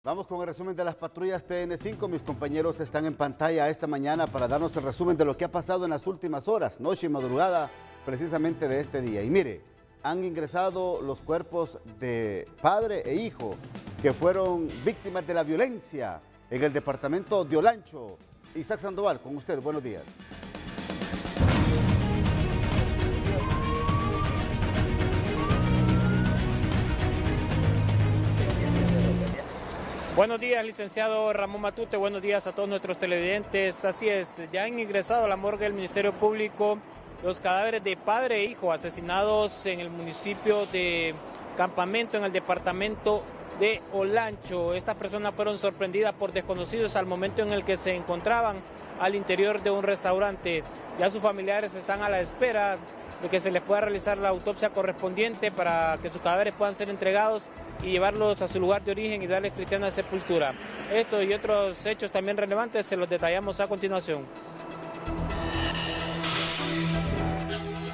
Vamos con el resumen de las patrullas TN5. Mis compañeros están en pantalla esta mañana para darnos el resumen de lo que ha pasado en las últimas horas, noche y madrugada, precisamente de este día. Y mire, han ingresado los cuerpos de padre e hijo que fueron víctimas de la violencia en el departamento de Olancho. Isaac Sandoval, con usted, buenos días. Buenos días, licenciado Ramón Matute, buenos días a todos nuestros televidentes. Así es, ya han ingresado a la morgue del Ministerio Público los cadáveres de padre e hijo asesinados en el municipio de Campamento, en el departamento de Olancho. Estas personas fueron sorprendidas por desconocidos al momento en el que se encontraban al interior de un restaurante. Ya sus familiares están a la espera de que se les pueda realizar la autopsia correspondiente para que sus cadáveres puedan ser entregados y llevarlos a su lugar de origen y darles cristiana sepultura. Esto y otros hechos también relevantes se los detallamos a continuación.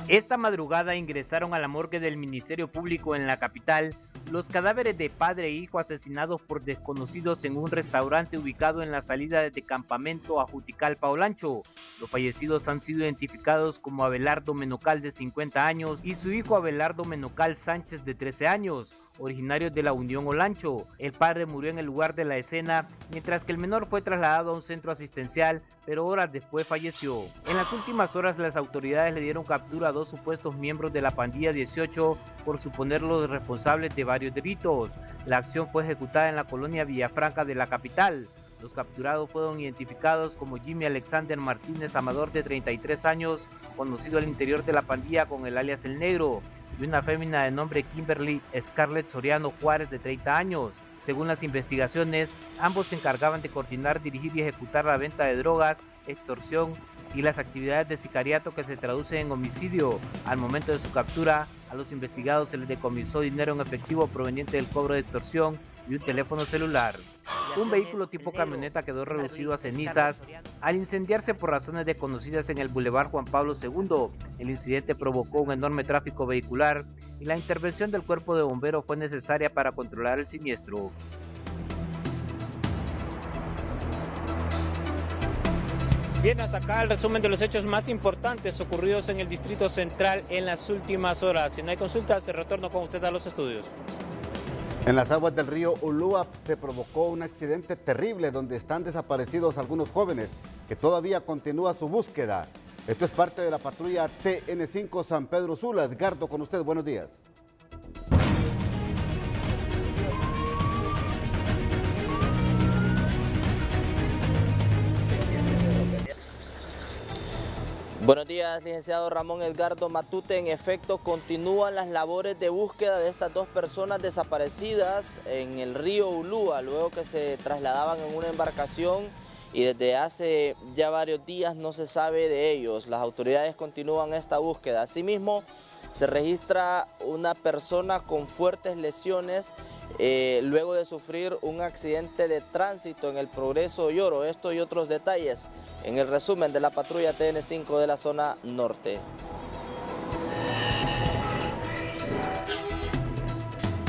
Esta madrugada ingresaron a la morgue del Ministerio Público en la capital los cadáveres de padre e hijo asesinados por desconocidos en un restaurante ubicado en la salida de Campamento a Juticalpa, Olancho. Los fallecidos han sido identificados como Abelardo Menocal, de 50 años, y su hijo Abelardo Menocal Sánchez, de 13 años, originarios de la Unión Olancho. El padre murió en el lugar de la escena, mientras que el menor fue trasladado a un centro asistencial, pero horas después falleció. En las últimas horas, las autoridades le dieron captura a dos supuestos miembros de la pandilla 18 por suponerlos responsables de varios delitos. La acción fue ejecutada en la colonia Villafranca de la capital. Los capturados fueron identificados como Jimmy Alexander Martínez Amador, de 33 años, conocido al interior de la pandilla con el alias El Negro, y una fémina de nombre Kimberly Scarlett Soriano Juárez, de 30 años. Según las investigaciones, ambos se encargaban de coordinar, dirigir y ejecutar la venta de drogas, extorsión y las actividades de sicariato que se traducen en homicidio. Al momento de su captura, a los investigados se les decomisó dinero en efectivo proveniente del cobro de extorsión y un teléfono celular. Un vehículo tipo camioneta quedó reducido a cenizas al incendiarse por razones desconocidas en el Boulevard Juan Pablo II. El incidente provocó un enorme tráfico vehicular y la intervención del cuerpo de bomberos fue necesaria para controlar el siniestro. Bien, hasta acá el resumen de los hechos más importantes ocurridos en el Distrito Central en las últimas horas. Si no hay consultas, se retorno con usted a los estudios. En las aguas del río Ulúa se provocó un accidente terrible donde están desaparecidos algunos jóvenes que todavía continúa su búsqueda. Esto es parte de la patrulla TN5 San Pedro Sula. Edgardo, con usted, buenos días. Buenos días, licenciado Ramón Edgardo Matute. En efecto, continúan las labores de búsqueda de estas dos personas desaparecidas en el río Ulúa, luego que se trasladaban en una embarcación y desde hace ya varios días no se sabe de ellos. Las autoridades continúan esta búsqueda. Asimismo, se registra una persona con fuertes lesiones luego de sufrir un accidente de tránsito en el Progreso Lloro. Esto y otros detalles en el resumen de la patrulla TN5 de la zona norte.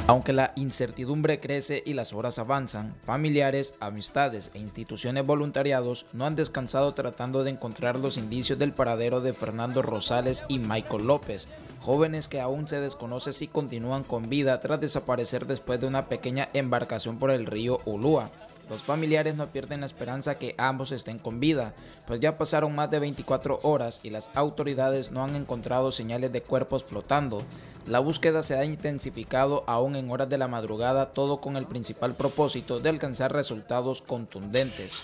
Aunque la incertidumbre crece y las horas avanzan, familiares, amistades e instituciones voluntariados no han descansado tratando de encontrar los indicios del paradero de Fernando Rosales y Michael López, jóvenes que aún se desconoce si continúan con vida tras desaparecer después de una pequeña embarcación por el río Ulúa. Los familiares no pierden la esperanza que ambos estén con vida, pues ya pasaron más de 24 horas y las autoridades no han encontrado señales de cuerpos flotando. La búsqueda se ha intensificado aún en horas de la madrugada, todo con el principal propósito de alcanzar resultados contundentes.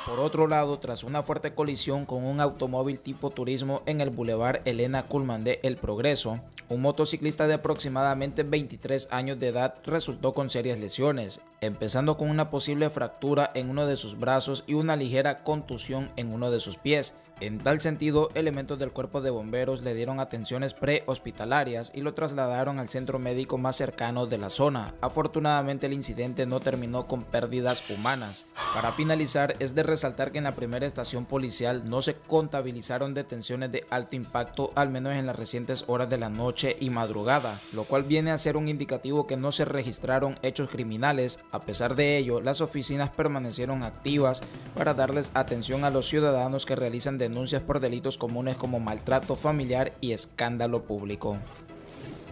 Por otro lado, tras una fuerte colisión con un automóvil tipo turismo en el Boulevard Elena Kuhlman de El Progreso, un motociclista de aproximadamente 23 años de edad resultó con serias lesiones, empezando con una posible fractura en uno de sus brazos y una ligera contusión en uno de sus pies. En tal sentido, elementos del cuerpo de bomberos le dieron atenciones prehospitalarias y lo trasladaron al centro médico más cercano de la zona. Afortunadamente, el incidente no terminó con pérdidas humanas. Para finalizar, es de resaltar que en la primera estación policial no se contabilizaron detenciones de alto impacto, al menos en las recientes horas de la noche. noche y madrugada, lo cual viene a ser un indicativo que no se registraron hechos criminales. A pesar de ello, las oficinas permanecieron activas para darles atención a los ciudadanos que realizan denuncias por delitos comunes como maltrato familiar y escándalo público.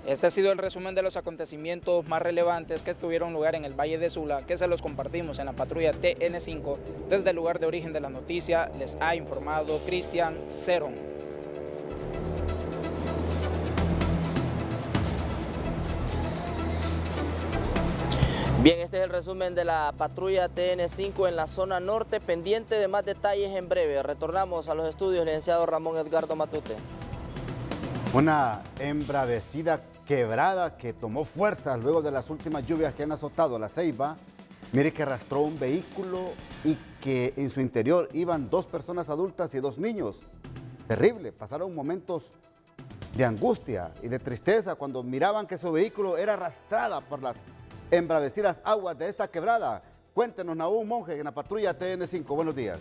Este ha sido el resumen de los acontecimientos más relevantes que tuvieron lugar en el Valle de Sula, que se los compartimos en la patrulla TN5. Desde el lugar de origen de la noticia les ha informado Cristian Cerón. Bien, este es el resumen de la patrulla TN5 en la zona norte, pendiente de más detalles en breve. Retornamos a los estudios, licenciado Ramón Edgardo Matute. Una embravecida quebrada que tomó fuerza luego de las últimas lluvias que han azotado la Ceiba. Mire que arrastró un vehículo y que en su interior iban 2 personas adultas y 2 niños. Terrible, pasaron momentos de angustia y de tristeza cuando miraban que su vehículo era arrastrada por las embravecidas aguas de esta quebrada. Cuéntenos, Nahum Monge, en la patrulla TN5. Buenos días.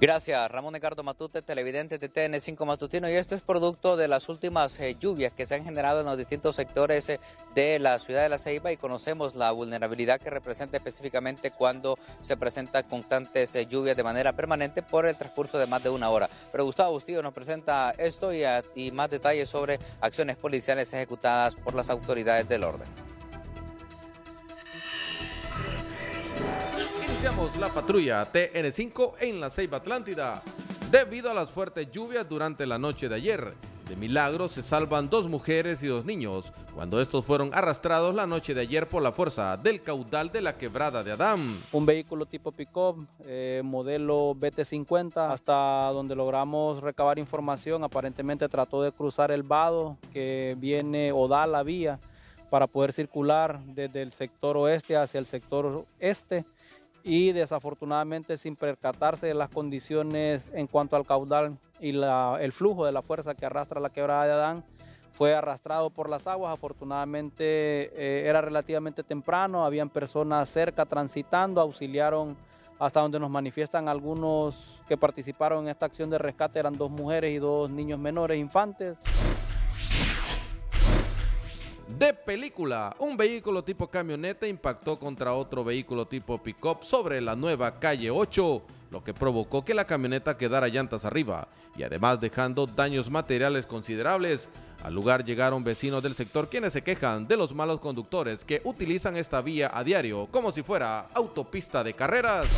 Gracias, Ramón Edgardo Matute, televidente de TN5 Matutino, y esto es producto de las últimas lluvias que se han generado en los distintos sectores de la ciudad de La Ceiba, y conocemos la vulnerabilidad que representa específicamente cuando se presentan constantes lluvias de manera permanente por el transcurso de más de una hora. Pero Gustavo Bustillo nos presenta esto y más detalles sobre acciones policiales ejecutadas por las autoridades del orden. Iniciamos la patrulla TN5 en la Ceiba Atlántida. Debido a las fuertes lluvias durante la noche de ayer, de milagro se salvan 2 mujeres y 2 niños cuando estos fueron arrastrados la noche de ayer por la fuerza del caudal de la quebrada de Adán. Un vehículo tipo pick-up, modelo BT50, hasta donde logramos recabar información, aparentemente trató de cruzar el vado que viene o da la vía para poder circular desde el sector oeste hacia el sector este, y desafortunadamente sin percatarse de las condiciones en cuanto al caudal y el flujo de la fuerza que arrastra la quebrada de Adán, fue arrastrado por las aguas. Afortunadamente era relativamente temprano, habían personas cerca transitando, auxiliaron hasta donde nos manifiestan algunos que participaron en esta acción de rescate, eran 2 mujeres y 2 niños menores, infantes. De película, un vehículo tipo camioneta impactó contra otro vehículo tipo pick-up sobre la nueva calle 8, lo que provocó que la camioneta quedara llantas arriba y además dejando daños materiales considerables. Al lugar llegaron vecinos del sector quienes se quejan de los malos conductores que utilizan esta vía a diario como si fuera autopista de carreras.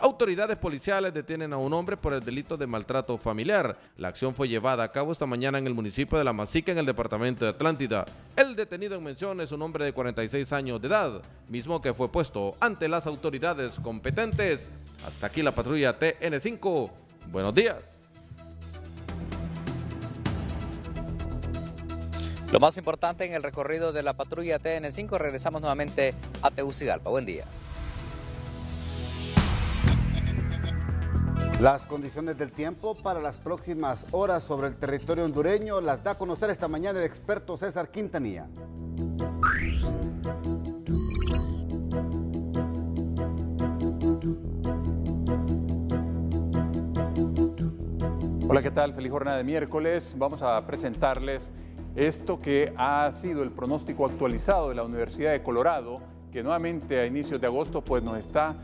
Autoridades policiales detienen a un hombre por el delito de maltrato familiar. La acción fue llevada a cabo esta mañana en el municipio de La Masica, en el departamento de Atlántida. El detenido en mención es un hombre de 46 años de edad, mismo que fue puesto ante las autoridades competentes. Hasta aquí la patrulla TN5. Buenos días. Lo más importante en el recorrido de la patrulla TN5, regresamos nuevamente a Tegucigalpa. Buen día. Las condiciones del tiempo para las próximas horas sobre el territorio hondureño las da a conocer esta mañana el experto César Quintanilla. Hola, ¿qué tal? Feliz jornada de miércoles. Vamos a presentarles esto que ha sido el pronóstico actualizado de la Universidad de Colorado, que nuevamente a inicios de agosto pues nos está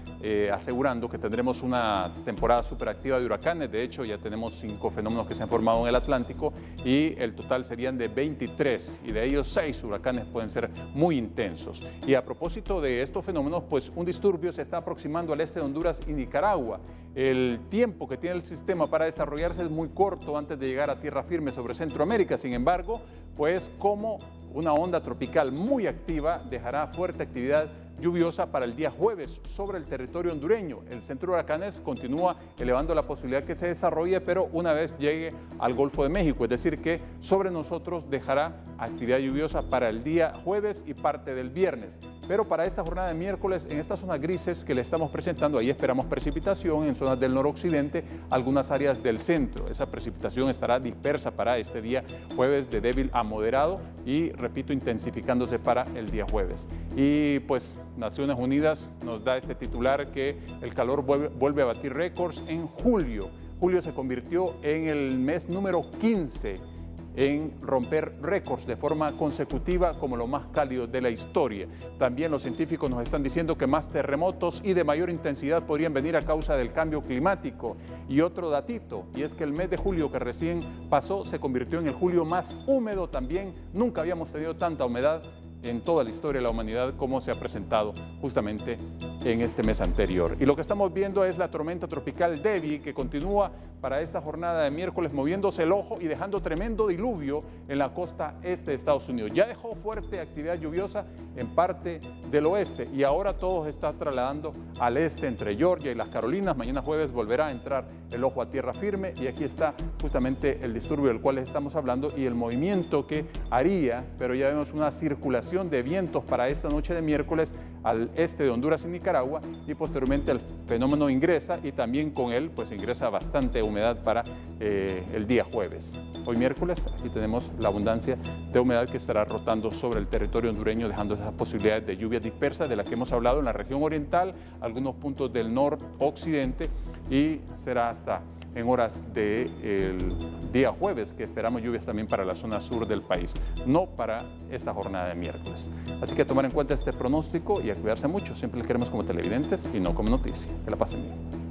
asegurando que tendremos una temporada superactiva de huracanes. De hecho, ya tenemos 5 fenómenos que se han formado en el Atlántico y el total serían de 23, y de ellos 6 huracanes pueden ser muy intensos. Y a propósito de estos fenómenos, pues un disturbio se está aproximando al este de Honduras y Nicaragua. El tiempo que tiene el sistema para desarrollarse es muy corto antes de llegar a tierra firme sobre Centroamérica. Sin embargo, pues como una onda tropical muy activa dejará fuerte actividad lluviosa para el día jueves sobre el territorio hondureño. El centro de huracanes continúa elevando la posibilidad que se desarrolle, pero una vez llegue al Golfo de México, es decir que sobre nosotros dejará actividad lluviosa para el día jueves y parte del viernes. Pero para esta jornada de miércoles, en estas zonas grises que le estamos presentando, ahí esperamos precipitación en zonas del noroccidente, algunas áreas del centro. Esa precipitación estará dispersa para este día jueves de débil a moderado y, repito, intensificándose para el día jueves. Y pues Naciones Unidas nos da este titular que el calor vuelve a batir récords en julio. Julio se convirtió en el mes número 15 en romper récords de forma consecutiva como lo más cálido de la historia. También los científicos nos están diciendo que más terremotos y de mayor intensidad podrían venir a causa del cambio climático. Y otro datito, y es que el mes de julio que recién pasó se convirtió en el julio más húmedo también. Nunca habíamos tenido tanta humedad en toda la historia de la humanidad como se ha presentado justamente en este mes anterior. Y lo que estamos viendo es la tormenta tropical Debbie, que continúa para esta jornada de miércoles moviéndose el ojo y dejando tremendo diluvio en la costa este de Estados Unidos. Ya dejó fuerte actividad lluviosa en parte del oeste y ahora todo se está trasladando al este entre Georgia y las Carolinas. Mañana jueves volverá a entrar el ojo a tierra firme y aquí está justamente el disturbio del cual estamos hablando y el movimiento que haría, pero ya vemos una circulación de vientos para esta noche de miércoles al este de Honduras y Nicaragua, y posteriormente el fenómeno ingresa y también con él pues ingresa bastante humedad para el día jueves. Hoy miércoles aquí tenemos la abundancia de humedad que estará rotando sobre el territorio hondureño, dejando esas posibilidades de lluvias dispersas de las que hemos hablado en la región oriental, algunos puntos del noroccidente, y será hasta en horas del día jueves que esperamos lluvias también para la zona sur del país, no para esta jornada de miércoles. Así que tomar en cuenta este pronóstico y a cuidarse mucho. Siempre les queremos como televidentes y no como noticia. Que la pasen bien.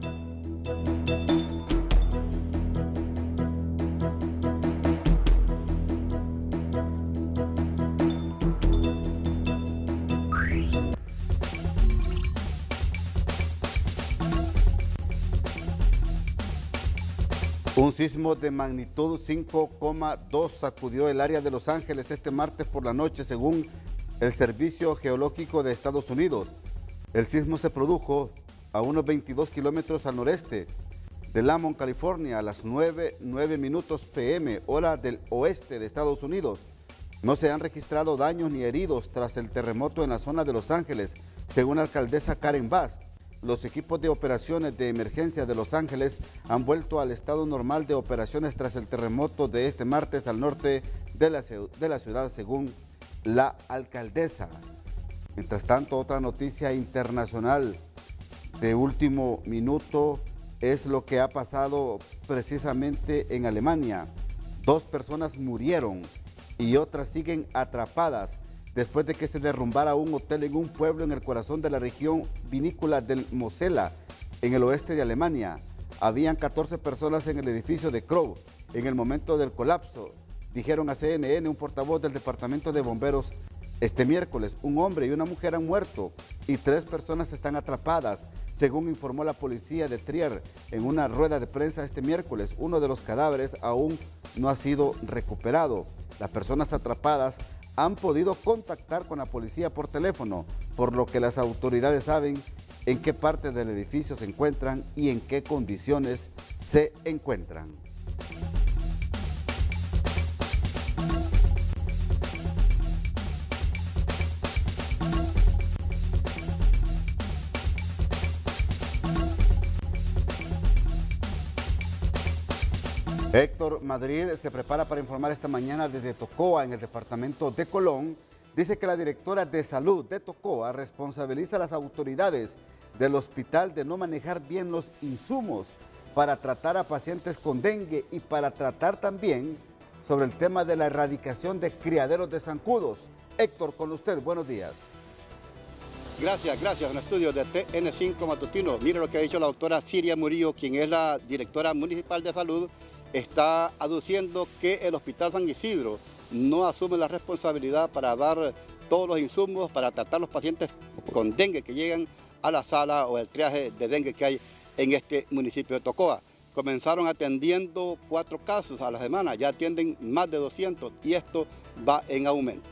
Un sismo de magnitud 5,2 sacudió el área de Los Ángeles este martes por la noche, según el Servicio Geológico de Estados Unidos. El sismo se produjo a unos 22 kilómetros al noreste de Lamont, California, a las 9:09 p.m., hora del oeste de Estados Unidos. No se han registrado daños ni heridos tras el terremoto en la zona de Los Ángeles, según la alcaldesa Karen Bass. Los equipos de operaciones de emergencia de Los Ángeles han vuelto al estado normal de operaciones tras el terremoto de este martes al norte de la ciudad, según la alcaldesa. Mientras tanto, otra noticia internacional de último minuto es lo que ha pasado precisamente en Alemania. 2 personas murieron y otras siguen atrapadas después de que se derrumbara un hotel en un pueblo en el corazón de la región vinícola del Mosela, en el oeste de Alemania. Habían 14 personas en el edificio de Crow en el momento del colapso, dijeron a CNN un portavoz del departamento de bomberos. Este miércoles, un hombre y una mujer han muerto y 3 personas están atrapadas, según informó la policía de Trier en una rueda de prensa este miércoles. Uno de los cadáveres aún no ha sido recuperado. Las personas atrapadas han podido contactar con la policía por teléfono, por lo que las autoridades saben en qué parte del edificio se encuentran y en qué condiciones se encuentran. Héctor Madrid se prepara para informar esta mañana desde Tocoa, en el departamento de Colón. Dice que la directora de salud de Tocoa responsabiliza a las autoridades del hospital de no manejar bien los insumos para tratar a pacientes con dengue y para tratar también sobre el tema de la erradicación de criaderos de zancudos. Héctor, con usted, buenos días. Gracias. En el estudio de TN5 Matutino. Mire lo que ha dicho la doctora Siria Murillo, quien es la directora municipal de salud. Está aduciendo que el Hospital San Isidro no asume la responsabilidad para dar todos los insumos para tratar los pacientes con dengue que llegan a la sala o el triaje de dengue que hay en este municipio de Tocoa. Comenzaron atendiendo 4 casos a la semana, ya atienden más de 200 y esto va en aumento.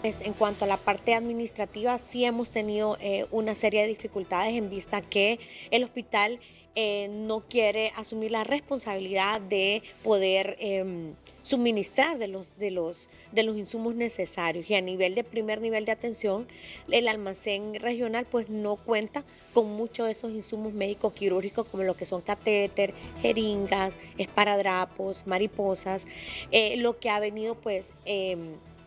En cuanto a la parte administrativa, sí hemos tenido una serie de dificultades en vista que el hospital no quiere asumir la responsabilidad de poder suministrar de los insumos necesarios, y a nivel de primer nivel de atención, el almacén regional pues no cuenta con muchos de esos insumos médicos quirúrgicos como lo que son catéter, jeringas, esparadrapos, mariposas, lo que ha venido pues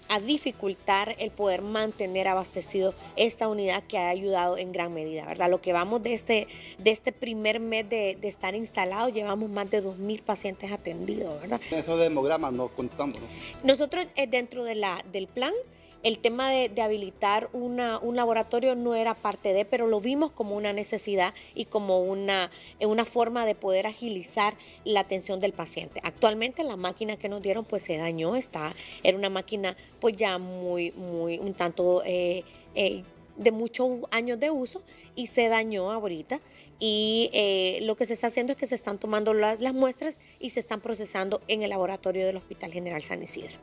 a dificultar el poder mantener abastecido esta unidad que ha ayudado en gran medida, ¿verdad? Lo que vamos de este primer mes de estar instalado, llevamos más de 2.000 pacientes atendidos, ¿verdad? Eso de hemogramas no contamos, ¿no? Nosotros dentro del plan, el tema de habilitar un laboratorio no era parte de, pero lo vimos como una necesidad y como una forma de poder agilizar la atención del paciente. Actualmente la máquina que nos dieron pues se dañó, era una máquina pues ya muy un tanto de muchos años de uso y se dañó ahorita. Y lo que se está haciendo es que se están tomando las muestras y se están procesando en el laboratorio del Hospital General San Isidro.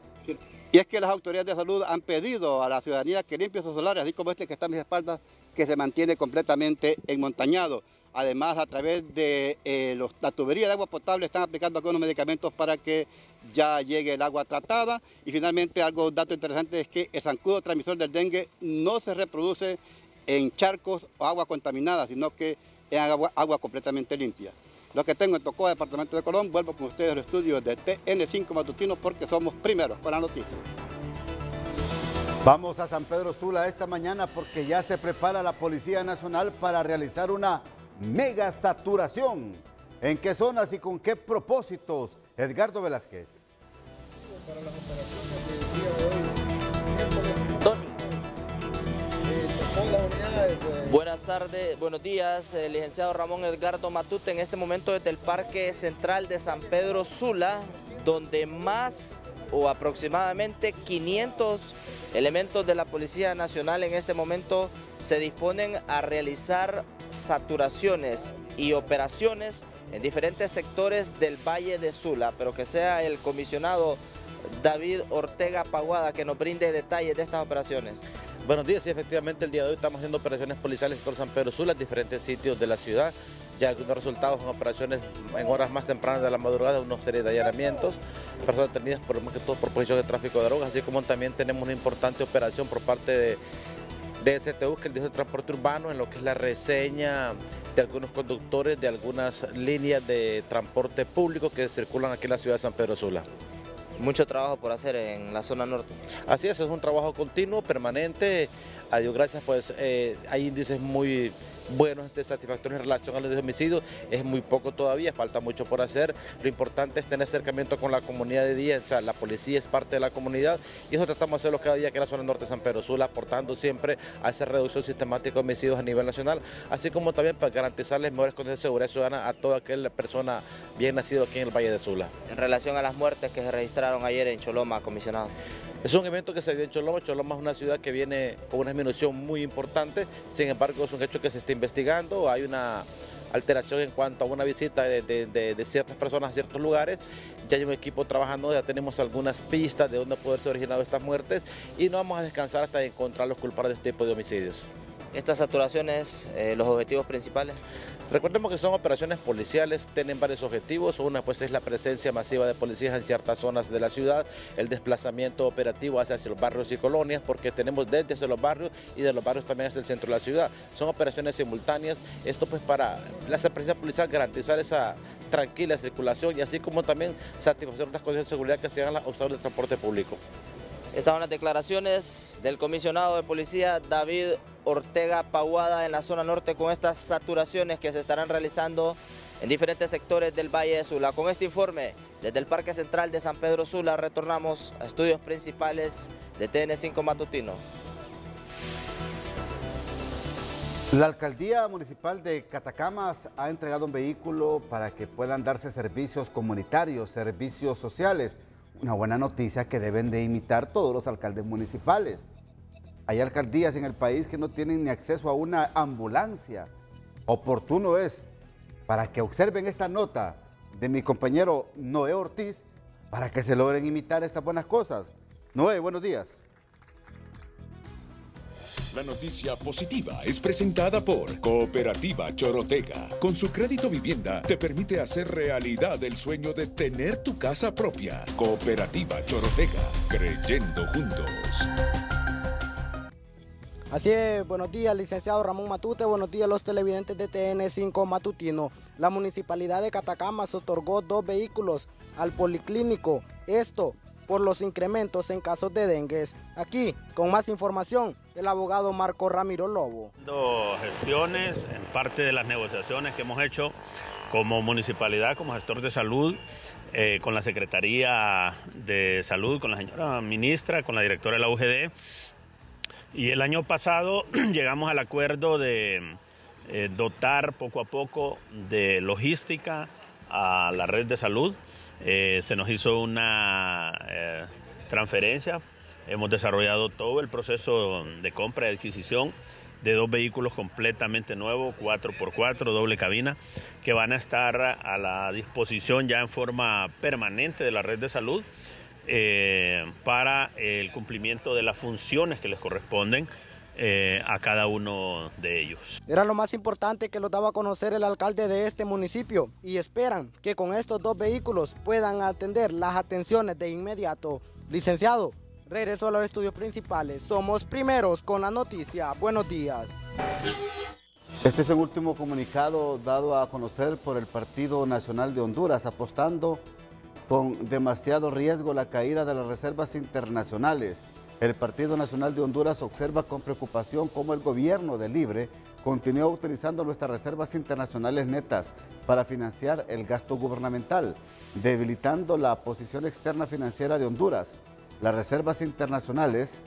Y es que las autoridades de salud han pedido a la ciudadanía que limpie sus solares, así como este que está a mis espaldas, que se mantiene completamente enmontañado. Además, a través de la tubería de agua potable están aplicando algunos medicamentos para que ya llegue el agua tratada. Y finalmente, dato interesante es que el zancudo transmisor del dengue no se reproduce en charcos o agua contaminada, sino que en agua completamente limpia. Lo que tengo en Tocoa, departamento de Colón, vuelvo con ustedes a los estudios de TN5 Matutino porque somos primeros con la noticia. Vamos a San Pedro Sula esta mañana porque ya se prepara la Policía Nacional para realizar una mega saturación. ¿En qué zonas y con qué propósitos? Edgardo Velázquez. Para las operaciones del día de hoy, Tony. Las unidades Buenas tardes, buenos días, licenciado Ramón Edgardo Matute, en este momento desde el Parque Central de San Pedro Sula, donde más o aproximadamente 500 elementos de la Policía Nacional en este momento se disponen a realizar saturaciones y operaciones en diferentes sectores del Valle de Sula, pero que sea el comisionado David Ortega Paguada que nos brinde detalles de estas operaciones. Buenos días, sí, efectivamente el día de hoy estamos haciendo operaciones policiales por San Pedro Sula en diferentes sitios de la ciudad. Ya algunos resultados son operaciones en horas más tempranas de la madrugada, una serie de allanamientos, personas detenidas más que todo por posición de tráfico de drogas, así como también tenemos una importante operación por parte de STU, que es el Distrito de Transporte Urbano, en lo que es la reseña de algunos conductores de algunas líneas de transporte público que circulan aquí en la ciudad de San Pedro Sula. Mucho trabajo por hacer en la zona norte. Así es un trabajo continuo, permanente. A Dios gracias, pues hay índices muy buenos, satisfactorios en relación a los homicidios. Es muy poco todavía, falta mucho por hacer. Lo importante es tener acercamiento con la comunidad de día, o sea, la policía es parte de la comunidad y eso tratamos de hacerlo cada día que en la zona norte de San Pedro Sula, aportando siempre a esa reducción sistemática de homicidios a nivel nacional, así como también para garantizarles mejores condiciones de seguridad ciudadana a toda aquella persona bien nacida aquí en el Valle de Sula. En relación a las muertes que se registraron ayer en Choloma, comisionado. Es un evento que se dio en Choloma. Choloma es una ciudad que viene con una disminución muy importante, sin embargo es un hecho que se está investigando, hay una alteración en cuanto a una visita de ciertas personas a ciertos lugares, ya hay un equipo trabajando, ya tenemos algunas pistas de dónde pueden ser originadas estas muertes y no vamos a descansar hasta encontrar los culpables de este tipo de homicidios. ¿Estas saturaciones, los objetivos principales? Recordemos que son operaciones policiales, tienen varios objetivos. Una pues es la presencia masiva de policías en ciertas zonas de la ciudad, el desplazamiento operativo hacia los barrios y colonias, porque tenemos desde los barrios y de los barrios también hacia el centro de la ciudad. Son operaciones simultáneas, esto pues para la presencia policial garantizar esa tranquila circulación y así como también satisfacer otras condiciones de seguridad que se hagan a los usuarios del transporte público. Estas son las declaraciones del comisionado de policía David Ortega Paguada en la zona norte con estas saturaciones que se estarán realizando en diferentes sectores del Valle de Sula. Con este informe desde el Parque Central de San Pedro Sula retornamos a estudios principales de TN5 Matutino. La Alcaldía Municipal de Catacamas ha entregado un vehículo para que puedan darse servicios comunitarios, servicios sociales. Una buena noticia que deben de imitar todos los alcaldes municipales. Hay alcaldías en el país que no tienen ni acceso a una ambulancia. Oportuno es para que observen esta nota de mi compañero Noé Ortiz para que se logren imitar estas buenas cosas. Noé, buenos días. La noticia positiva es presentada por Cooperativa Chorotega. Con su crédito vivienda te permite hacer realidad el sueño de tener tu casa propia. Cooperativa Chorotega, creyendo juntos. Así es, buenos días, licenciado Ramón Matute, buenos días los televidentes de TN5 Matutino. La Municipalidad de Catacamas otorgó 2 vehículos al Policlínico, esto por los incrementos en casos de dengue. Aquí, con más información, el abogado Marco Ramiro Lobo. Gestiones en parte de las negociaciones que hemos hecho como municipalidad, como gestor de salud, con la Secretaría de Salud, con la señora ministra, con la directora de la UGD. Y el año pasado llegamos al acuerdo de dotar poco a poco de logística a la red de salud. Se nos hizo una transferencia, hemos desarrollado todo el proceso de compra y adquisición de 2 vehículos completamente nuevos, 4x4, doble cabina, que van a estar a la disposición ya en forma permanente de la red de salud para el cumplimiento de las funciones que les corresponden a cada uno de ellos. Era lo más importante que lo daba a conocer el alcalde de este municipio y esperan que con estos 2 vehículos puedan atender las atenciones de inmediato. Licenciado, regreso a los estudios principales. Somos primeros con la noticia. Buenos días. Este es el último comunicado dado a conocer por el Partido Nacional de Honduras, apostando con demasiado riesgo la caída de las reservas internacionales. El Partido Nacional de Honduras observa con preocupación cómo el gobierno de Libre continúa utilizando nuestras reservas internacionales netas para financiar el gasto gubernamental, debilitando la posición externa financiera de Honduras. Las reservas internacionales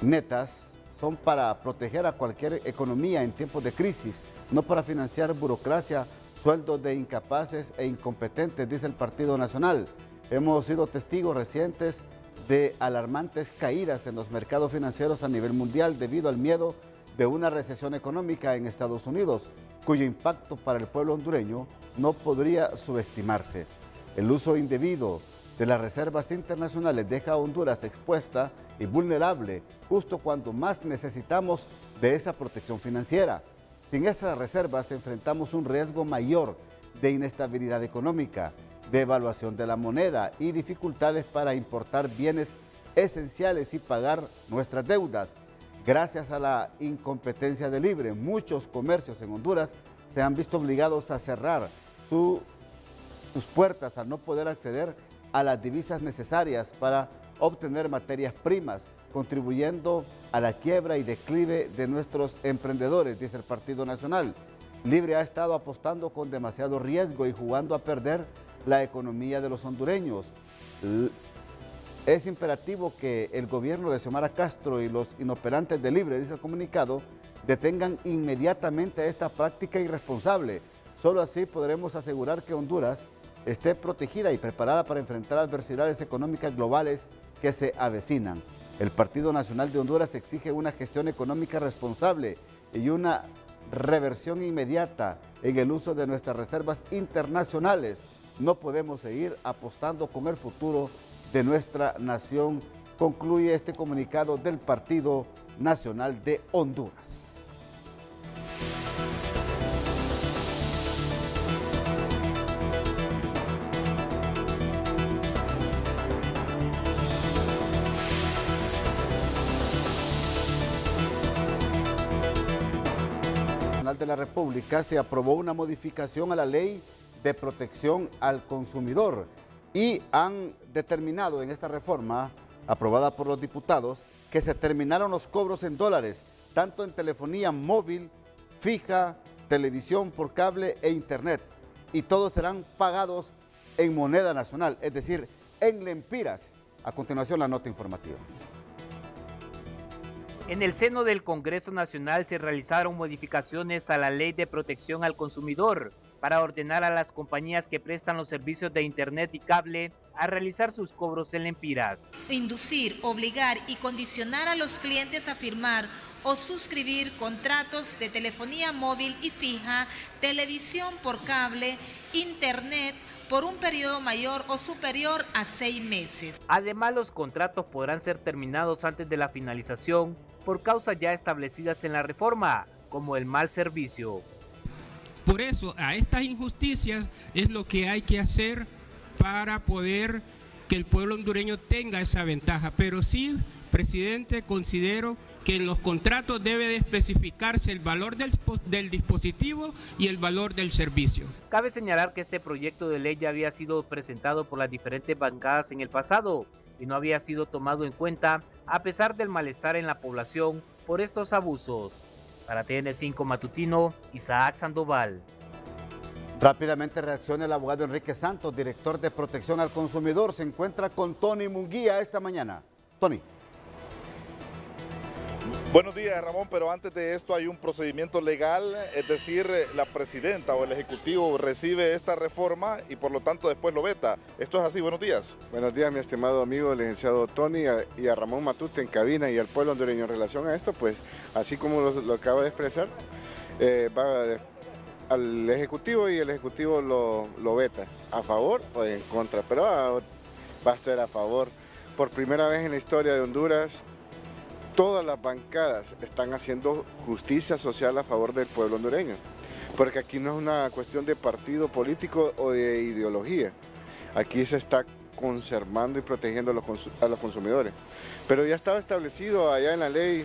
netas son para proteger a cualquier economía en tiempos de crisis, no para financiar burocracia, sueldos de incapaces e incompetentes, dice el Partido Nacional. Hemos sido testigos recientes de alarmantes caídas en los mercados financieros a nivel mundial debido al miedo de una recesión económica en Estados Unidos, cuyo impacto para el pueblo hondureño no podría subestimarse. El uso indebido de las reservas internacionales deja a Honduras expuesta y vulnerable justo cuando más necesitamos de esa protección financiera. Sin esas reservas enfrentamos un riesgo mayor de inestabilidad económica, de evaluación de la moneda y dificultades para importar bienes esenciales y pagar nuestras deudas. Gracias a la incompetencia de Libre, muchos comercios en Honduras se han visto obligados a cerrar sus puertas al no poder acceder a las divisas necesarias para obtener materias primas, contribuyendo a la quiebra y declive de nuestros emprendedores, dice el Partido Nacional. Libre ha estado apostando con demasiado riesgo y jugando a perder la economía de los hondureños. Es imperativo que el gobierno de Xiomara Castro y los inoperantes de Libre, dice el comunicado, detengan inmediatamente esta práctica irresponsable. Solo así podremos asegurar que Honduras esté protegida y preparada para enfrentar adversidades económicas globales que se avecinan. El Partido Nacional de Honduras exige una gestión económica responsable y una reversión inmediata en el uso de nuestras reservas internacionales. No podemos seguir apostando con el futuro de nuestra nación, concluye este comunicado del Partido Nacional de Honduras. De la República se aprobó una modificación a la Ley de Protección al Consumidor y han determinado en esta reforma aprobada por los diputados que se terminaron los cobros en dólares, tanto en telefonía móvil, fija, televisión por cable e internet, y todos serán pagados en moneda nacional, es decir, en lempiras. A continuación la nota informativa. En el seno del Congreso Nacional se realizaron modificaciones a la Ley de Protección al Consumidor para ordenar a las compañías que prestan los servicios de internet y cable a realizar sus cobros en lempiras. Inducir, obligar y condicionar a los clientes a firmar o suscribir contratos de telefonía móvil y fija, televisión por cable, internet, por un periodo mayor o superior a 6 meses. Además, los contratos podrán ser terminados antes de la finalización por causas ya establecidas en la reforma, como el mal servicio. Por eso, a estas injusticias es lo que hay que hacer para poder que el pueblo hondureño tenga esa ventaja. Pero sí, presidente, considero que en los contratos debe de especificarse el valor del dispositivo y el valor del servicio. Cabe señalar que este proyecto de ley ya había sido presentado por las diferentes bancadas en el pasado y no había sido tomado en cuenta a pesar del malestar en la población por estos abusos. Para TN5 Matutino, Isaac Sandoval. Rápidamente reacciona el abogado Enrique Santos, director de Protección al Consumidor. Se encuentra con Tony Munguía esta mañana. Tony. Buenos días, Ramón, pero antes de esto hay un procedimiento legal, es decir, la presidenta o el ejecutivo recibe esta reforma y por lo tanto después lo veta. ¿Esto es así? Buenos días. Buenos días, mi estimado amigo, el licenciado Tony, y a Ramón Matute en cabina y al pueblo hondureño. En relación a esto, pues, así como lo acaba de expresar, va al ejecutivo y el ejecutivo lo veta, a favor o en contra, pero va a ser a favor. Por primera vez en la historia de Honduras, todas las bancadas están haciendo justicia social a favor del pueblo hondureño, porque aquí no es una cuestión de partido político o de ideología, aquí se está conservando y protegiendo a los consumidores. Pero ya estaba establecido allá en la ley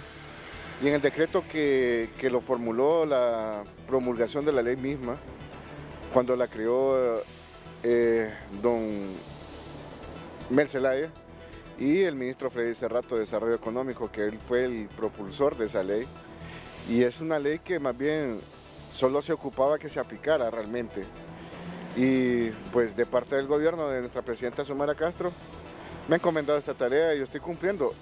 y en el decreto que lo formuló la promulgación de la ley misma, cuando la creó don Mel Zelaya, y el ministro Freddy Cerrato de Desarrollo Económico, que él fue el propulsor de esa ley. Y es una ley que más bien solo se ocupaba que se aplicara realmente. Y pues de parte del gobierno, de nuestra presidenta Xiomara Castro, me ha encomendado esta tarea y yo estoy cumpliendo.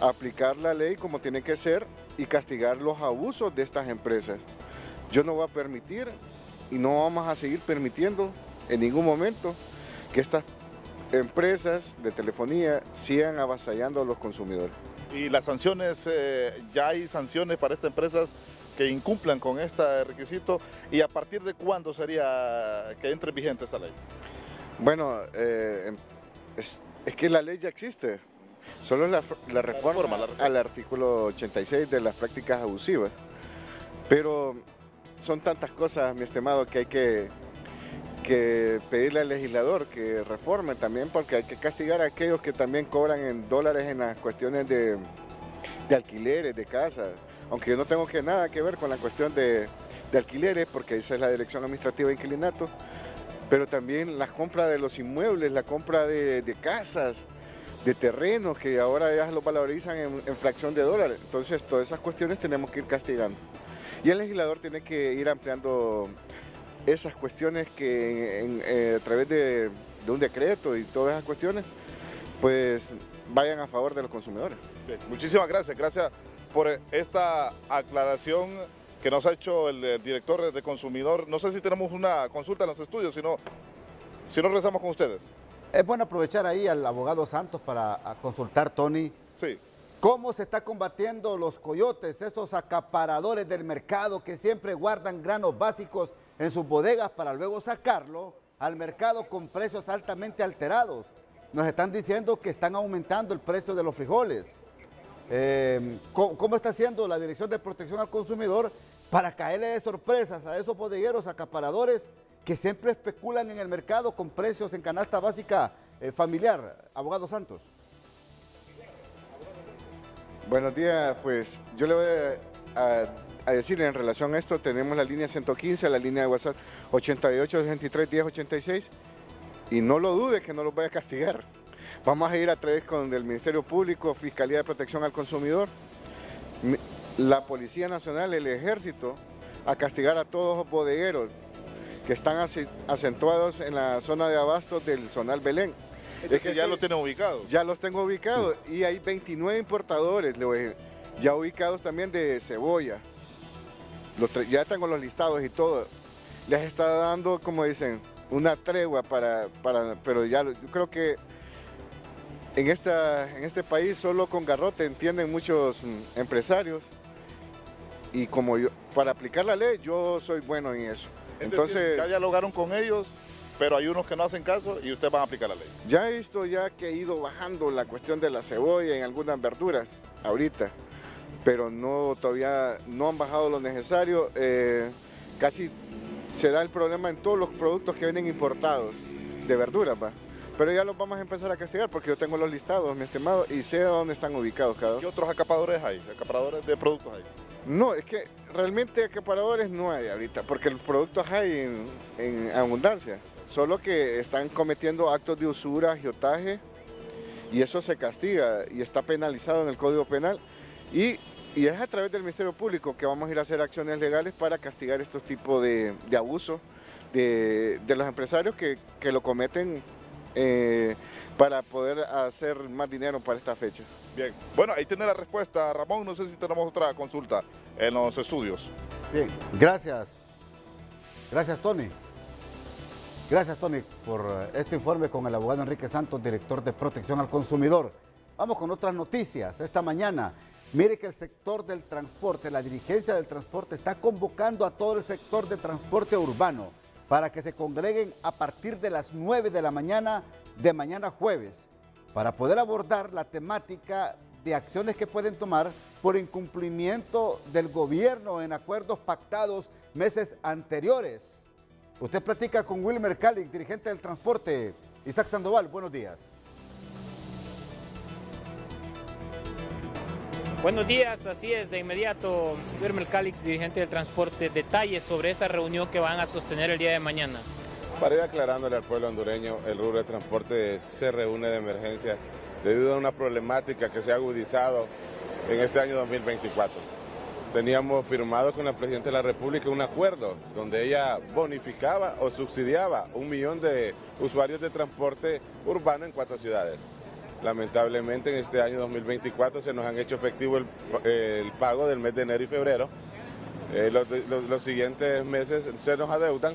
Aplicar la ley como tiene que ser y castigar los abusos de estas empresas. Yo no voy a permitir y no vamos a seguir permitiendo en ningún momento que estas empresas de telefonía sigan avasallando a los consumidores. Y las sanciones, ya hay sanciones para estas empresas que incumplan con este requisito, ¿y a partir de cuándo sería que entre vigente esta ley? Bueno, es que la ley ya existe, solo la reforma al artículo 86 de las prácticas abusivas, pero son tantas cosas, mi estimado, que hay que pedirle al legislador que reforme también, porque hay que castigar a aquellos que también cobran en dólares en las cuestiones de alquileres, de casas, aunque yo no tengo nada que ver con la cuestión de alquileres, porque esa es la Dirección Administrativa de Inquilinato, pero también la compra de los inmuebles, la compra de casas, de terrenos, que ahora ya los valorizan en fracción de dólares. Entonces todas esas cuestiones tenemos que ir castigando. Y el legislador tiene que ir ampliando esas cuestiones que a través de un decreto y todas esas cuestiones, pues vayan a favor de los consumidores. Bien, muchísimas gracias, gracias por esta aclaración que nos ha hecho el director de Consumidor. No sé si tenemos una consulta en los estudios, si no regresamos con ustedes. Es bueno aprovechar ahí al abogado Santos para consultar, Tony. Sí. ¿Cómo se está combatiendo los coyotes, esos acaparadores del mercado que siempre guardan granos básicos en sus bodegas para luego sacarlo al mercado con precios altamente alterados? Nos están diciendo que están aumentando el precio de los frijoles. ¿Cómo está haciendo la Dirección de Protección al Consumidor para caerle de sorpresas a esos bodegueros acaparadores que siempre especulan en el mercado con precios en canasta básica familiar? Abogado Santos. Buenos días, pues yo le voy a decir en relación a esto, tenemos la línea 115, la línea de WhatsApp 88 63 10 86, y no lo dude que no los voy a castigar. Vamos a ir a través con el Ministerio Público, Fiscalía de Protección al Consumidor, la Policía Nacional, el Ejército, a castigar a todos los bodegueros que están acentuados en la zona de abastos del Zonal Belén. Es que ya los tienen ubicados. Ya los tengo ubicados, y hay 29 importadores ya ubicados también de cebolla. Ya tengo los listados y todo. Les está dando, como dicen, una tregua pero ya yo creo que en este país solo con garrote entienden muchos empresarios, y como yo, para aplicar la ley, yo soy bueno en eso. Entonces, ya dialogaron con ellos, pero hay unos que no hacen caso y ustedes van a aplicar la ley. Ya he visto que ha ido bajando la cuestión de la cebolla en algunas verduras ahorita, pero todavía no han bajado lo necesario. Casi se da el problema en todos los productos que vienen importados de verduras, ¿va? Pero ya los vamos a empezar a castigar porque yo tengo los listados, mi estimado, y sé dónde están ubicados cada uno. ¿Qué otros acaparadores hay? ¿Acaparadores de productos hay? No, es que realmente acaparadores no hay ahorita, porque los productos hay en abundancia, solo que están cometiendo actos de usura, agiotaje, y eso se castiga y está penalizado en el Código Penal, y es a través del Ministerio Público que vamos a ir a hacer acciones legales para castigar estos tipos de abusos de los empresarios que lo cometen para poder hacer más dinero para esta fecha. Bien, bueno, ahí tiene la respuesta, Ramón. No sé si tenemos otra consulta en los estudios. Bien, gracias. Gracias, Tony. Gracias, Tony, por este informe con el abogado Enrique Santos, director de Protección al Consumidor. Vamos con otras noticias. Esta mañana, mire que el sector del transporte, la dirigencia del transporte, está convocando a todo el sector de transporte urbano para que se congreguen a partir de las 9 de la mañana de mañana jueves, para poder abordar la temática de acciones que pueden tomar por incumplimiento del gobierno en acuerdos pactados meses anteriores. Usted platica con Wilmer Calix, dirigente del transporte. Isaac Sandoval, buenos días. Buenos días, así es, de inmediato, Wilmer Calix, dirigente del transporte, detalles sobre esta reunión que van a sostener el día de mañana. Para ir aclarándole al pueblo hondureño, el rubro de transporte se reúne de emergencia debido a una problemática que se ha agudizado en este año 2024. Teníamos firmado con la Presidenta de la República un acuerdo donde ella bonificaba o subsidiaba 1 millón de usuarios de transporte urbano en 4 ciudades. Lamentablemente en este año 2024 se nos han hecho efectivo el pago del mes de enero y febrero. Los siguientes meses se nos adeudan,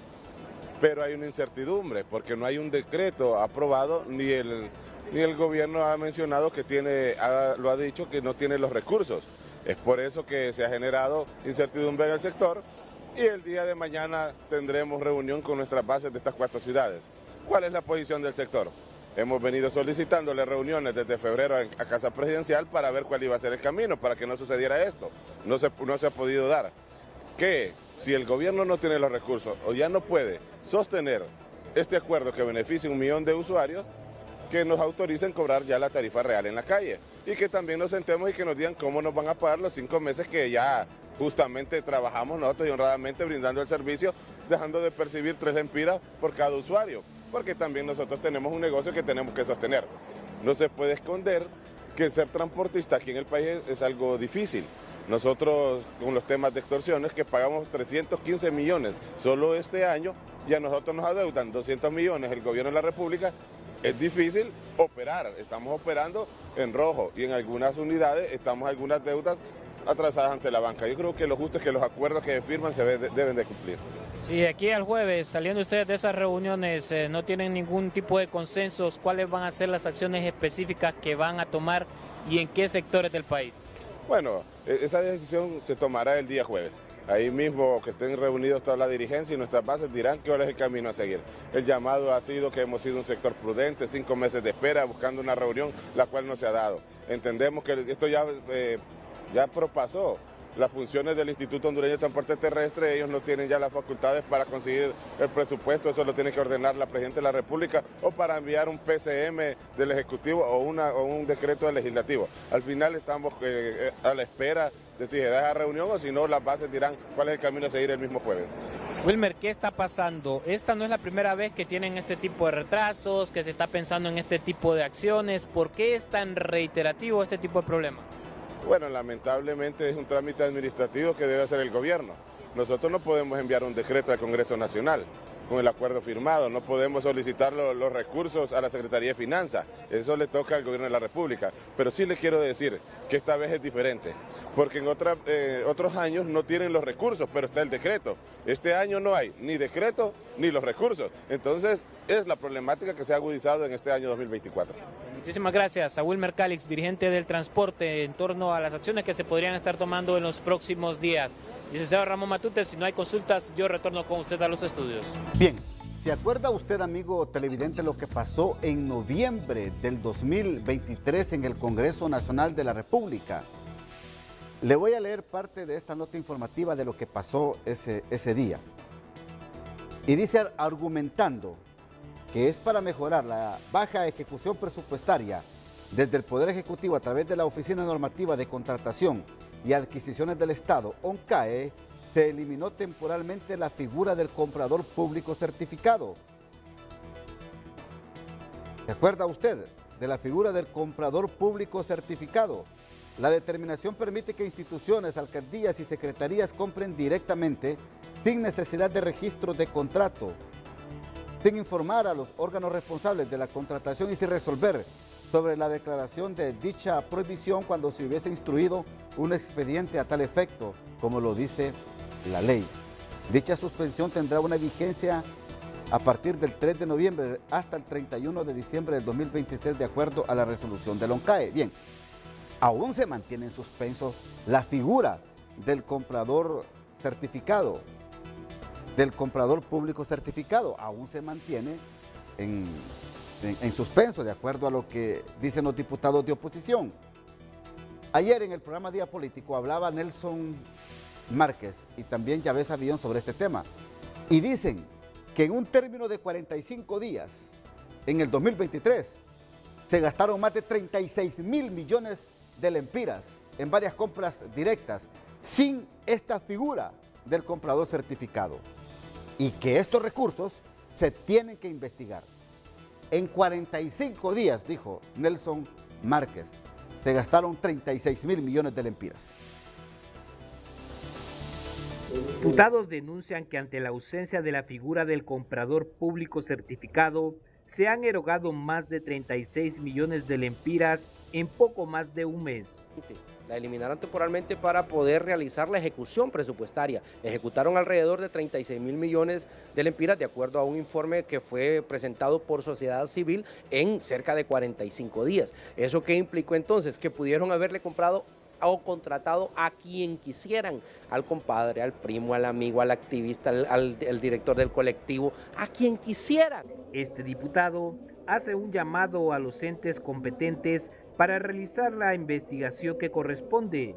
pero hay una incertidumbre porque no hay un decreto aprobado ni el gobierno ha mencionado que lo ha dicho que no tiene los recursos. Es por eso que se ha generado incertidumbre en el sector y el día de mañana tendremos reunión con nuestras bases de estas 4 ciudades. ¿Cuál es la posición del sector? Hemos venido solicitándole reuniones desde febrero a Casa Presidencial para ver cuál iba a ser el camino, para que no sucediera esto. No se ha podido dar. Que si el gobierno no tiene los recursos o ya no puede sostener este acuerdo que beneficia 1 millón de usuarios, que nos autoricen cobrar ya la tarifa real en la calle. Y que también nos sentemos y que nos digan cómo nos van a pagar los 5 meses que ya justamente trabajamos nosotros y honradamente brindando el servicio, dejando de percibir 3 lempiras por cada usuario. Porque también nosotros tenemos un negocio que tenemos que sostener. No se puede esconder que ser transportista aquí en el país es algo difícil. Nosotros con los temas de extorsiones que pagamos 315 millones solo este año y a nosotros nos adeudan 200 millones el gobierno de la República, es difícil operar. Estamos operando en rojo y en algunas unidades estamos algunas deudas atrasadas ante la banca. Yo creo que lo justo es que los acuerdos que firman se deben de cumplir. Si de aquí al jueves, saliendo ustedes de esas reuniones, no tienen ningún tipo de consensos, ¿cuáles van a ser las acciones específicas que van a tomar y en qué sectores del país? Bueno, esa decisión se tomará el día jueves. Ahí mismo que estén reunidos toda la dirigencia y nuestras bases dirán cuál es el camino a seguir. El llamado ha sido que hemos sido un sector prudente, 5 meses de espera, buscando una reunión, la cual no se ha dado. Entendemos que esto ya propasó las funciones del Instituto Hondureño de Transporte Terrestre. Ellos no tienen ya las facultades para conseguir el presupuesto, eso lo tiene que ordenar la Presidenta de la República o para enviar un PCM del Ejecutivo o un decreto del Legislativo. Al final estamos a la espera de si se da esa reunión o si no las bases dirán cuál es el camino a seguir el mismo jueves. Wilmer, ¿qué está pasando? Esta no es la primera vez que tienen este tipo de retrasos, que se está pensando en este tipo de acciones. ¿Por qué es tan reiterativo este tipo de problema? Bueno, lamentablemente es un trámite administrativo que debe hacer el gobierno. Nosotros no podemos enviar un decreto al Congreso Nacional con el acuerdo firmado, no podemos solicitar los recursos a la Secretaría de Finanzas, eso le toca al Gobierno de la República. Pero sí les quiero decir que esta vez es diferente, porque en otros años no tienen los recursos, pero está el decreto. Este año no hay ni decreto ni los recursos, entonces es la problemática que se ha agudizado en este año 2024. Muchísimas gracias a Wilmer Calix, dirigente del transporte, en torno a las acciones que se podrían estar tomando en los próximos días. Licenciado Ramón Matute, si no hay consultas, yo retorno con usted a los estudios. Bien, ¿se acuerda usted, amigo televidente, lo que pasó en noviembre del 2023 en el Congreso Nacional de la República? Le voy a leer parte de esta nota informativa de lo que pasó ese día. Y dice, argumentando que es para mejorar la baja ejecución presupuestaria desde el Poder Ejecutivo a través de la Oficina Normativa de Contratación y Adquisiciones del Estado, ONCAE, se eliminó temporalmente la figura del comprador público certificado. ¿Se acuerda usted de la figura del comprador público certificado? La determinación permite que instituciones, alcaldías y secretarías compren directamente sin necesidad de registro de contrato, sin informar a los órganos responsables de la contratación y sin resolver sobre la declaración de dicha prohibición cuando se hubiese instruido un expediente a tal efecto, como lo dice la ley. Dicha suspensión tendrá una vigencia a partir del 3 de noviembre hasta el 31 de diciembre del 2023, de acuerdo a la resolución del ONCAE. Bien, aún se mantiene en suspenso la figura del comprador certificado, del comprador público certificado, aún se mantiene en suspenso, de acuerdo a lo que dicen los diputados de oposición. Ayer en el programa Día Político hablaba Nelson Márquez y también Yavés Avillón sobre este tema, y dicen que en un término de 45 días, en el 2023, se gastaron más de 36.000 millones de lempiras en varias compras directas, sin esta figura del comprador certificado, y que estos recursos se tienen que investigar. En 45 días, dijo Nelson Márquez, se gastaron 36.000 millones de lempiras. Diputados denuncian que ante la ausencia de la figura del comprador público certificado, se han erogado más de 36 millones de lempiras en poco más de un mes. La eliminaron temporalmente para poder realizar la ejecución presupuestaria. Ejecutaron alrededor de 36.000 millones de lempiras, de acuerdo a un informe que fue presentado por Sociedad Civil en cerca de 45 días. ¿Eso qué implicó entonces? Que pudieron haberle comprado o contratado a quien quisieran, al compadre, al primo, al amigo, al activista, al director del colectivo, a quien quisieran. Este diputado hace un llamado a los entes competentes para realizar la investigación que corresponde.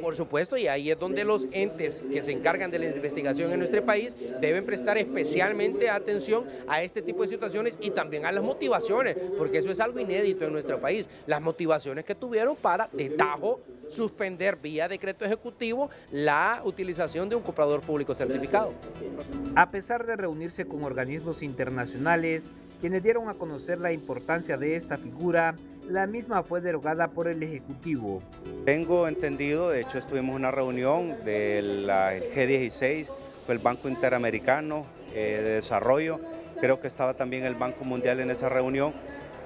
Por supuesto, y ahí es donde los entes que se encargan de la investigación en nuestro país deben prestar especialmente atención a este tipo de situaciones y también a las motivaciones, porque eso es algo inédito en nuestro país, las motivaciones que tuvieron para de tajo suspender vía decreto ejecutivo la utilización de un comprador público certificado. A pesar de reunirse con organismos internacionales, quienes dieron a conocer la importancia de esta figura, la misma fue derogada por el Ejecutivo. Tengo entendido, de hecho estuvimos en una reunión del G16, fue el Banco Interamericano de Desarrollo, creo que estaba también el Banco Mundial en esa reunión,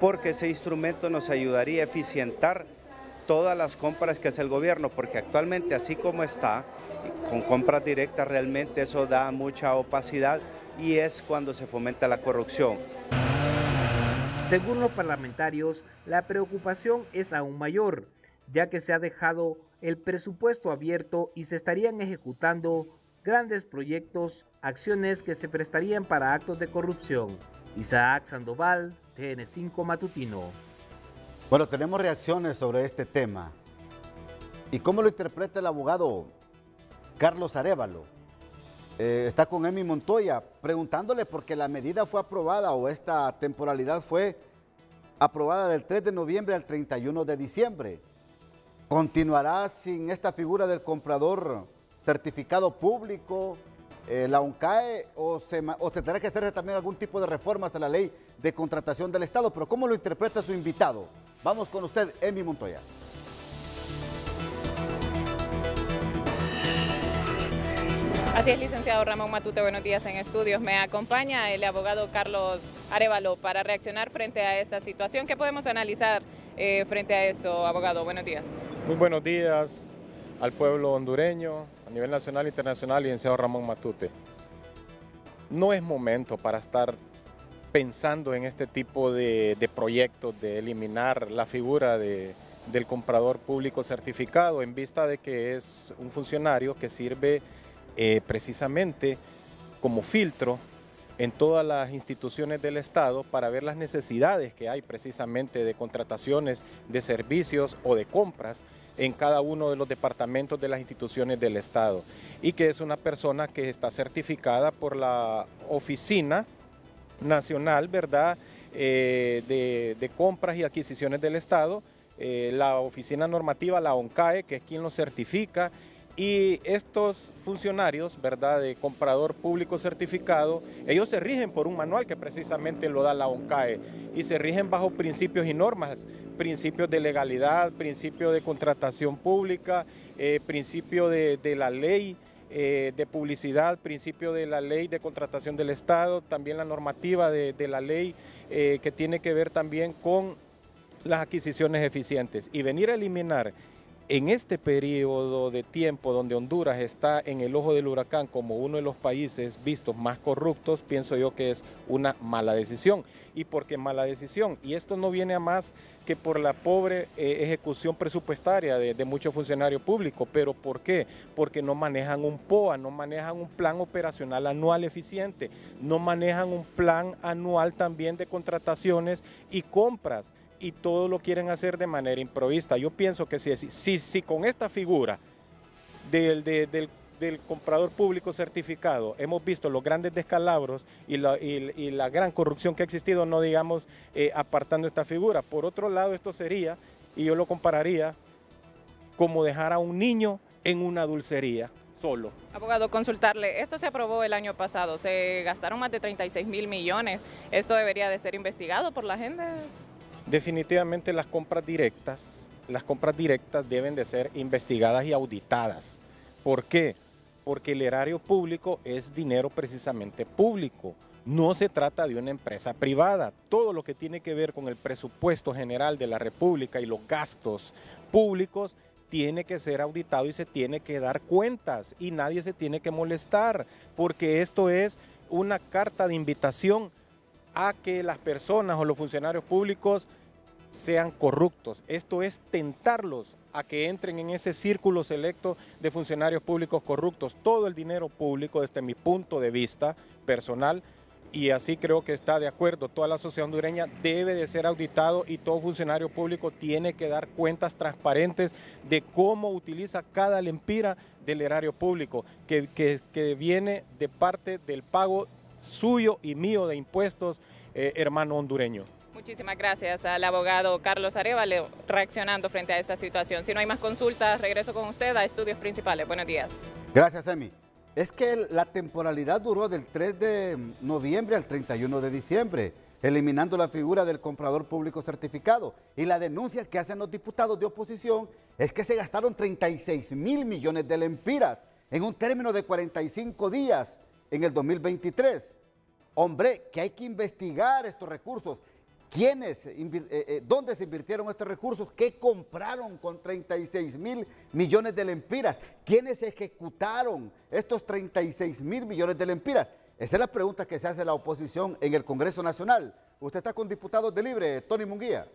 porque ese instrumento nos ayudaría a eficientar todas las compras que hace el gobierno, porque actualmente así como está, con compras directas realmente eso da mucha opacidad y es cuando se fomenta la corrupción. Según los parlamentarios, la preocupación es aún mayor, ya que se ha dejado el presupuesto abierto y se estarían ejecutando grandes proyectos, acciones que se prestarían para actos de corrupción. Isaac Sandoval, TN5 Matutino. Bueno, tenemos reacciones sobre este tema. ¿Y cómo lo interpreta el abogado Carlos Arévalo? Está con Emi Montoya preguntándole porque la medida fue aprobada o esta temporalidad fue aprobada del 3 de noviembre al 31 de diciembre. ¿Continuará sin esta figura del comprador certificado público, la ONCAE, o tendrá que hacerse también algún tipo de reformas a la ley de contratación del Estado? Pero ¿cómo lo interpreta su invitado? Vamos con usted, Emi Montoya. Así es, licenciado Ramón Matute, buenos días en estudios. Me acompaña el abogado Carlos Arévalo para reaccionar frente a esta situación. ¿Qué podemos analizar frente a esto, abogado? Buenos días. Muy buenos días al pueblo hondureño, a nivel nacional e internacional, licenciado Ramón Matute. No es momento para estar pensando en este tipo de proyectos de eliminar la figura del comprador público certificado, en vista de que es un funcionario que sirve precisamente como filtro en todas las instituciones del Estado para ver las necesidades que hay precisamente de contrataciones de servicios o de compras en cada uno de los departamentos de las instituciones del Estado, y que es una persona que está certificada por la Oficina Nacional, ¿verdad?, de Compras y Adquisiciones del Estado, la oficina normativa, la ONCAE, que es quien lo certifica, y estos funcionarios, ¿verdad?, de comprador público certificado, ellos se rigen por un manual que precisamente lo da la ONCAE, y se rigen bajo principios y normas, principios de legalidad, principio de contratación pública, principio de la ley de publicidad, principio de la ley de contratación del Estado, también la normativa de la ley que tiene que ver también con las adquisiciones eficientes. Y venir a eliminar en este periodo de tiempo donde Honduras está en el ojo del huracán como uno de los países vistos más corruptos, pienso yo que es una mala decisión. ¿Y por qué mala decisión? Y esto no viene a más que por la pobre ejecución presupuestaria de muchos funcionarios públicos. ¿Pero por qué? Porque no manejan un POA, no manejan un plan operacional anual eficiente, no manejan un plan anual también de contrataciones y compras, y todo lo quieren hacer de manera improvista. Yo pienso que si con esta figura del comprador público certificado hemos visto los grandes descalabros y la gran corrupción que ha existido, no digamos apartando esta figura. Por otro lado, esto sería, y yo lo compararía, como dejar a un niño en una dulcería solo. Abogado, consultarle, esto se aprobó el año pasado, se gastaron más de 36.000 millones, ¿esto debería de ser investigado por la gente? Definitivamente las compras directas deben de ser investigadas y auditadas. ¿Por qué? Porque el erario público es dinero precisamente público. No se trata de una empresa privada. Todo lo que tiene que ver con el presupuesto general de la República y los gastos públicos tiene que ser auditado y se tiene que dar cuentas, y nadie se tiene que molestar, porque esto es una carta de invitación a que las personas o los funcionarios públicos sean corruptos. Esto es tentarlos a que entren en ese círculo selecto de funcionarios públicos corruptos. Todo el dinero público, desde mi punto de vista personal, y así creo que está de acuerdo toda la sociedad hondureña, debe de ser auditado, y todo funcionario público tiene que dar cuentas transparentes de cómo utiliza cada lempira del erario público, que viene de parte del pago suyo y mío de impuestos, hermano hondureño. Muchísimas gracias al abogado Carlos Arévalo reaccionando frente a esta situación. Si no hay más consultas, regreso con usted a Estudios Principales. Buenos días. Gracias, Emi. Es que la temporalidad duró del 3 de noviembre al 31 de diciembre, eliminando la figura del comprador público certificado. Y la denuncia que hacen los diputados de oposición es que se gastaron 36.000 millones de lempiras en un término de 45 días en el 2023. Hombre, que hay que investigar estos recursos. ¿Quiénes, dónde se invirtieron estos recursos? ¿Qué compraron con 36.000 millones de lempiras? ¿Quiénes ejecutaron estos 36.000 millones de lempiras? Esa es la pregunta que se hace la oposición en el Congreso Nacional. Usted está con diputados de Libre, Tony Munguía.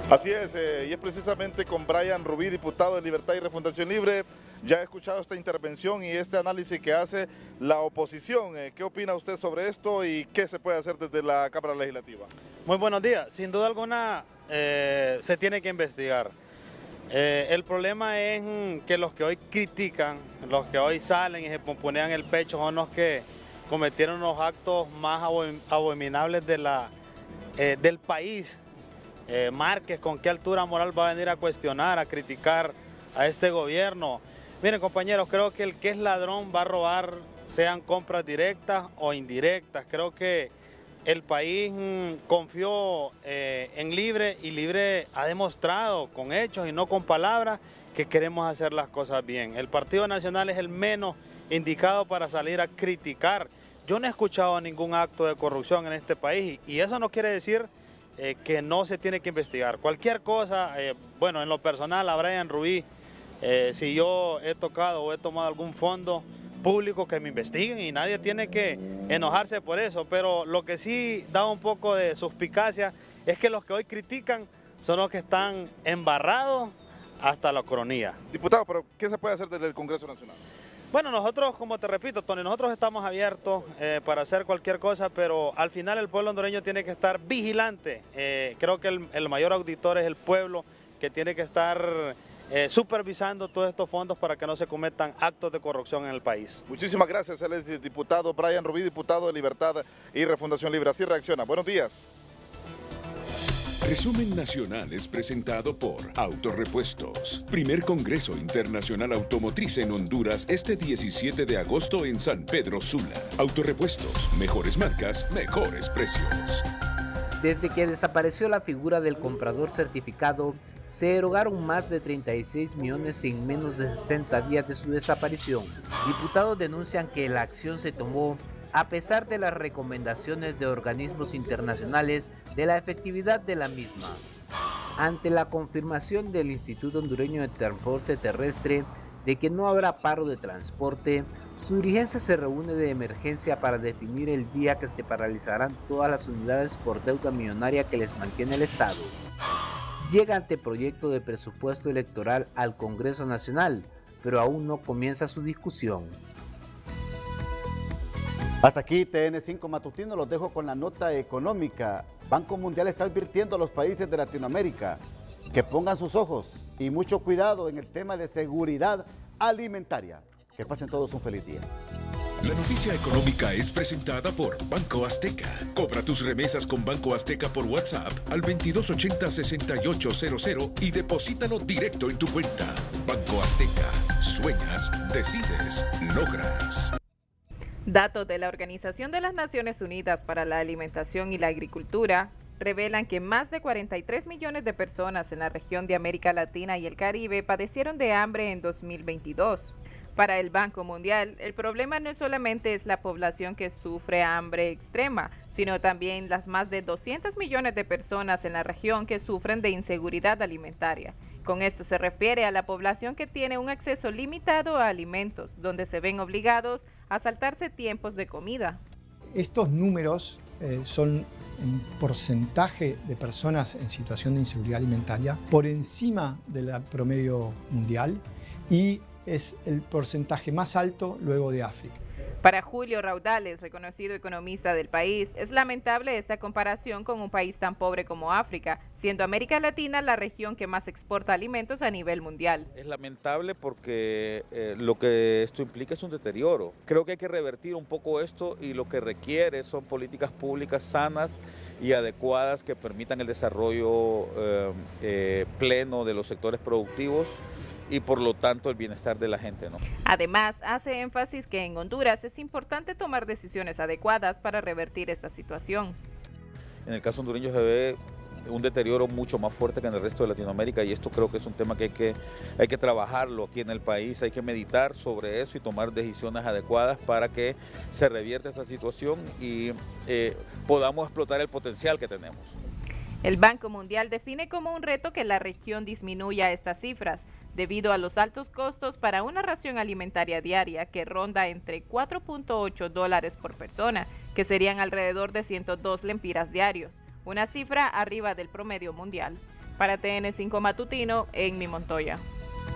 Así es, y es precisamente con Brian Rubí, diputado de Libertad y Refundación Libre. Ya he escuchado esta intervención y este análisis que hace la oposición. ¿Qué opina usted sobre esto y qué se puede hacer desde la Cámara Legislativa? Muy buenos días. Sin duda alguna se tiene que investigar. El problema es que los que hoy critican, los que hoy salen y se pomponean el pecho son los que cometieron los actos más abominables del país. Márquez, ¿con qué altura moral va a venir a cuestionar, a criticar a este gobierno? Miren, compañeros, creo que el que es ladrón va a robar, sean compras directas o indirectas. Creo que el país confió en Libre, y Libre ha demostrado con hechos y no con palabras que queremos hacer las cosas bien. El Partido Nacional es el menos indicado para salir a criticar. Yo no he escuchado ningún acto de corrupción en este país, y eso no quiere decir que no se tiene que investigar. Cualquier cosa, bueno, en lo personal a Brian Rubí, si yo he tocado o he tomado algún fondo público, que me investiguen, y nadie tiene que enojarse por eso, pero lo que sí da un poco de suspicacia es que los que hoy critican son los que están embarrados hasta la coronilla. Diputado, pero ¿qué se puede hacer desde el Congreso Nacional? Bueno, nosotros, como te repito, Tony, nosotros estamos abiertos para hacer cualquier cosa, pero al final el pueblo hondureño tiene que estar vigilante. Creo que el mayor auditor es el pueblo, que tiene que estar supervisando todos estos fondos para que no se cometan actos de corrupción en el país. Muchísimas gracias, él es el diputado Brian Rubí, diputado de Libertad y Refundación Libre. Así reacciona. Buenos días. Resumen Nacional es presentado por Autorepuestos. Primer Congreso Internacional Automotriz en Honduras este 17 de agosto en San Pedro Sula. Autorepuestos, mejores marcas, mejores precios. Desde que desapareció la figura del comprador certificado, se erogaron más de 36 millones en menos de 60 días de su desaparición. Diputados denuncian que la acción se tomó a pesar de las recomendaciones de organismos internacionales de la efectividad de la misma. Ante la confirmación del Instituto Hondureño de Transporte Terrestre de que no habrá paro de transporte, su dirigencia se reúne de emergencia para definir el día que se paralizarán todas las unidades por deuda millonaria que les mantiene el Estado. Llega anteproyecto de presupuesto electoral al Congreso Nacional, pero aún no comienza su discusión. Hasta aquí TN5 Matutino, los dejo con la nota económica. Banco Mundial está advirtiendo a los países de Latinoamérica que pongan sus ojos y mucho cuidado en el tema de seguridad alimentaria. Que pasen todos un feliz día. La noticia económica es presentada por Banco Azteca. Cobra tus remesas con Banco Azteca por WhatsApp al 2280-6800 y deposítalo directo en tu cuenta. Banco Azteca. Sueñas, decides, logras. Datos de la Organización de las Naciones Unidas para la Alimentación y la Agricultura revelan que más de 43 millones de personas en la región de América Latina y el Caribe padecieron de hambre en 2022. Para el Banco Mundial, el problema no solamente es la población que sufre hambre extrema, sino también las más de 200 millones de personas en la región que sufren de inseguridad alimentaria. Con esto se refiere a la población que tiene un acceso limitado a alimentos, donde se ven obligados a saltarse tiempos de comida. Estos números son en porcentaje de personas en situación de inseguridad alimentaria por encima del promedio mundial y es el porcentaje más alto luego de África. Para Julio Raudales, reconocido economista del país, es lamentable esta comparación con un país tan pobre como África, siendo América Latina la región que más exporta alimentos a nivel mundial. Es lamentable porque lo que esto implica es un deterioro. Creo que hay que revertir un poco esto y lo que requiere son políticas públicas sanas y adecuadas que permitan el desarrollo pleno de los sectores productivos y por lo tanto el bienestar de la gente, ¿no? Además, hace énfasis que en Honduras es importante tomar decisiones adecuadas para revertir esta situación. En el caso hondureño se ve un deterioro mucho más fuerte que en el resto de Latinoamérica y esto creo que es un tema que hay que trabajarlo aquí en el país, hay que meditar sobre eso y tomar decisiones adecuadas para que se revierta esta situación y podamos explotar el potencial que tenemos. El Banco Mundial define como un reto que la región disminuya estas cifras, debido a los altos costos para una ración alimentaria diaria que ronda entre $4.8 por persona, que serían alrededor de 102 lempiras diarios, una cifra arriba del promedio mundial. Para TN5 Matutino, Enmi Montoya.